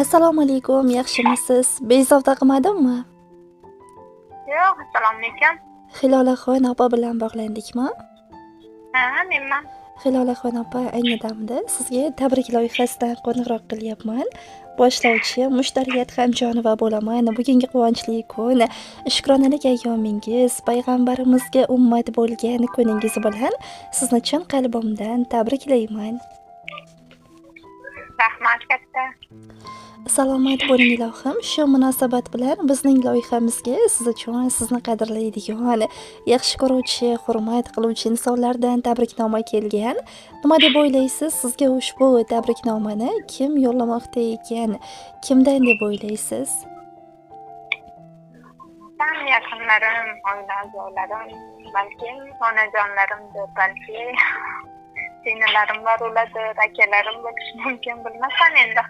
Assalomu alaykum, yaxshimisiz? Bezovta qilmadimmi? Yo'q, assalomu alaykum. Hilolaxon opa bilan bog'landikmi? Ha, menman. Hilolaxon opa, ayni damda sizga tabrik loyihasidan qo'ng'iroq qilyapman. Boshlovchi mushtariyat hamjonova bo'laman. Bugungi quvonchli kun, shukronalik ayyomingiz, payg'ambarimizga ummat bo'lgan kuningiz bilan sizni chin qalbimdan tabriklayman. Rahmat katta. Salomat bo'ling ilohim. Shu munosabat bilan bizning loyihamizga siz uchun sizni qadrlaydigan, yaxshi ko'ruvchi, hurmat qiluvchi insonlardan tabriknoma kelgan. Nima deb o'ylaysiz? Sizga ushbu tabriknomani kim yo'llamoqda ekan? Kimdan deb o'ylaysiz? Tan yaqinlarim, oila a'zolarim, balki onajonlarimdir, balki singillarim bor bo'ladi, akalarim bo'lishi mumkin, bilmasam endi.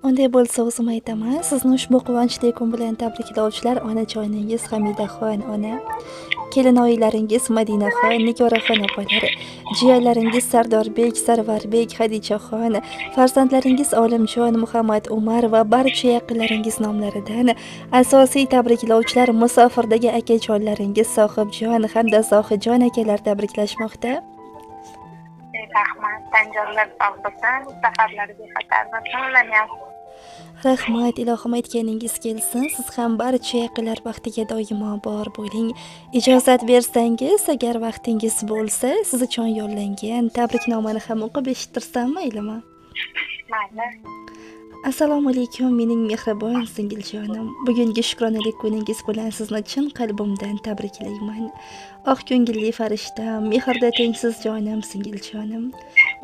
Unday bo'lsa o'zim aytaman. Sizni ushbu quvonchli kun bilan tabriklovchilar onajoningiz Hamidaxon ona, kelinoyilaringiz Madinaxon, Nigoraxon opalar, jiyanlaringiz Sardorbek, Sarvarbek, Xadichaxon, farzandlaringiz Olimjon, Muhammad Umar va barcha yaqinlaringiz nomlaridan asosiy tabriklovchilar musofirdagi akajonlaringiz Sohibjon hamda Zohidjon akalar tabriklashmoqda. Rahmat, tanjonlar sog' bo'lsin, safarlar bexatar bo'lsin, ularni Rahmat, ilohim aytganingiz kelsin. Siz ham barcha yaqinlar baxtiga doimo bor bo'ling. Ijozat bersangiz, agar vaqtingiz bo'lsa, siz uchun yo'llangan tabriknomani ham o'qib eshittirsam maylimi? mayli. Assalomu alaykum mening mehribon singiljonim. Bugungi shukronalik kuningiz bilan sizni chin qalbimdan tabriklayman. Oq ko'ngilli farishtam, mehrda tengsiz jonim singiljonim.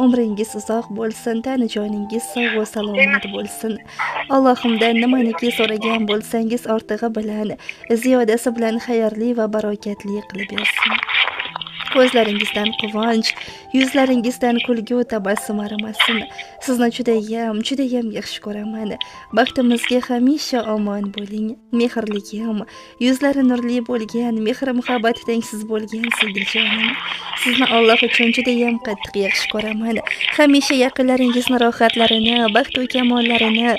Umringiz uzoq bo'lsin, tani joningiz sog' va salomat bo'lsin. Allohimdan nimaniki so'ragan bo'lsangiz ortig'i bilan, ziyodasi bilan xayrli va barokatli qilib bersin. Ko'zlaringizdan quvonch, yuzlaringizdan kulgu tabassum arimasin. Sizni judayam yaxshi ko'raman. Baxtimizga hamisha omon bo'ling. Mehrligim, yuzlari nurli bo'lgan, mehr muhabbat tengsiz bo'lgan singiljonim. Sizni Alloh uchun judayam qattiq yaxshi ko'raman. Hamisha yaqinlaringizni rohatlarini, baxt va kamollarini,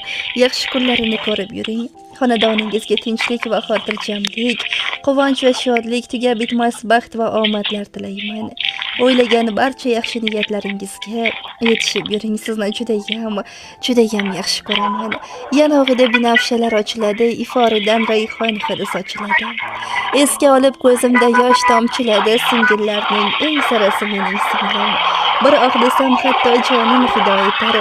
yaxshi kunlarini ko'rib yuring. Xonadoningizga tinchlik va xotirjamlik, quvonch va shodlik, tugab bitmas baxt va omadlar tilayman. O'ylagan barcha yaxshi niyatlaringizga yetishib yuring. Sizni judayam yaxshi ko'raman. Yanog'ida binafshalar ochiladi, iforidan rayhon hidi sochiladi. Esga olib ko'zimda yosh tomchiladi, singillarning eng sarasi mening singlim. Bir oq desam hatto jonim fido etar.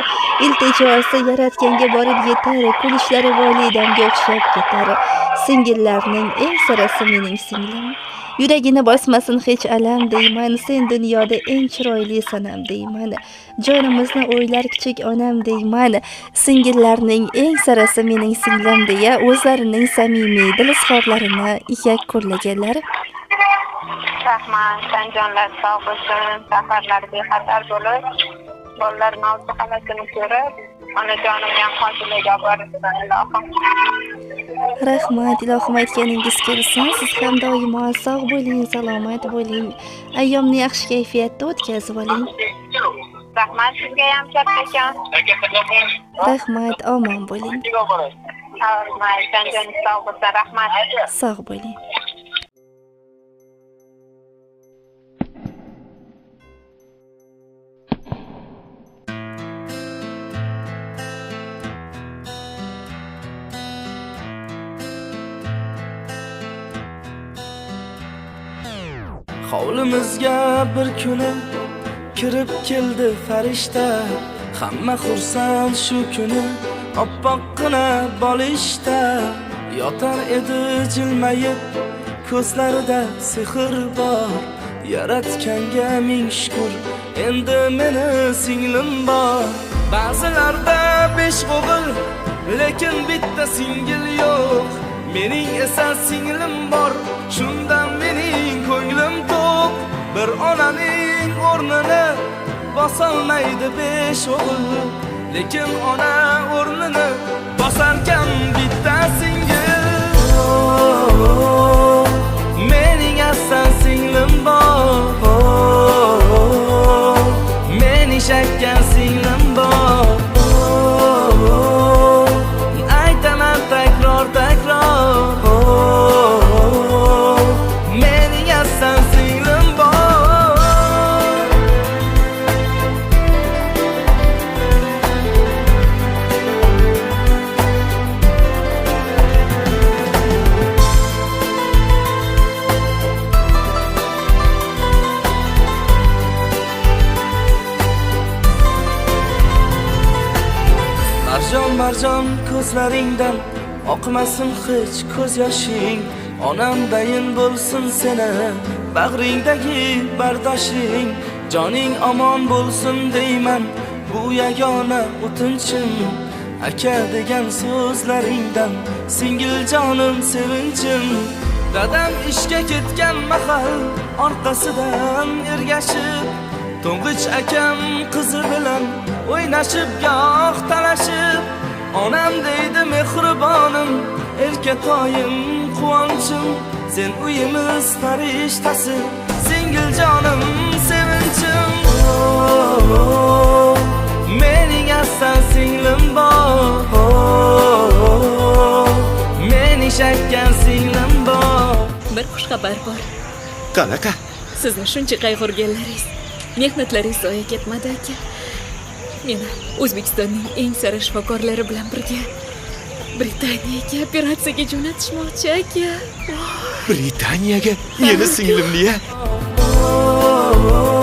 Iltijosi yaratganga borib yetar, kulishlari volidamga o'xshab ketar. Singillarning eng sarasi mening singlim. Yuragini bosmasin hech alam deyman, sen dunyoda eng chiroyli sanam deyman. Jonimizni o'ylar kichik onam deyman. Singillarning eng sarasi mening singlim deya o'zlarining samimiy dil izhorlarini yakunlaganlar. Rahmat, tanjonlar sog' bo'lsin, safarlar bexatar bo'lib, bolalar mavzu havasini ko'rib, onajonim ham hosilaga borishsin ilohim. Rahmat, ilohim aytganingiz kelsin. Siz ham doimo sog' bo'ling, salomat bo'ling. Ayyomni yaxshi kayfiyatda o'tkazib oling. Rahmat sizga ham kattakon. Rahmat, omon bo'ling. Rahmat, tanjoningiz sog' bo'lsin, rahmat. Sog' bo'ling. Hovlimizga bir kuni kirib keldi farishta. Hamma xursand shu kuni, oppoqqina bolishda. Yotar edi jilmayib, ko'zlarida sehr bor. Yaratganga ming shukr, endi meni singlim bor. Ba'zilarda 5 o'g'il, lekin bitta singil yo'q. Mening esa singlim bor, shundan mening ko'nglim to'q. Bir onaning o'rnini bosolmaydi 5 o'g'il, lekin ona o'rnini bosarkan bitta singil. Mening asal singlim bor, meni shakkan singlim bor. marjon marjon ko'zlaringdan oqmasin hech ko'z yoshing. Onamdayin bo'lsin seni bag'ringdagi bardoshing. Joning omon bo'lsin deyman bu yagona o'tinchim. Aka degan so'zlaringdan singil jonim sevinchim. Dadam ishga ketgan mahal orqasidan ergashib, to'ng'ich akam qizi bilan o'ynashib goh talashib, onam deydi mehribonim, erkatoyim quvonchim, sen uyimiz farishtasi, singil jonim sevinchim. Oh, mening asal singlim bor, mening shakkar singlim bor. Bir xushxabar bor. Qanaqa? Sizni shuncha qayg'urganlaringiz, mehnatlaringiz zoya ketmadi aka. Meni O'zbekistonning eng sara shifokorlari bilan birga Britaniyaga operatsiyaga jo'natishmoqchi aka. Britaniyaga yeni singlimni-ya. Oh,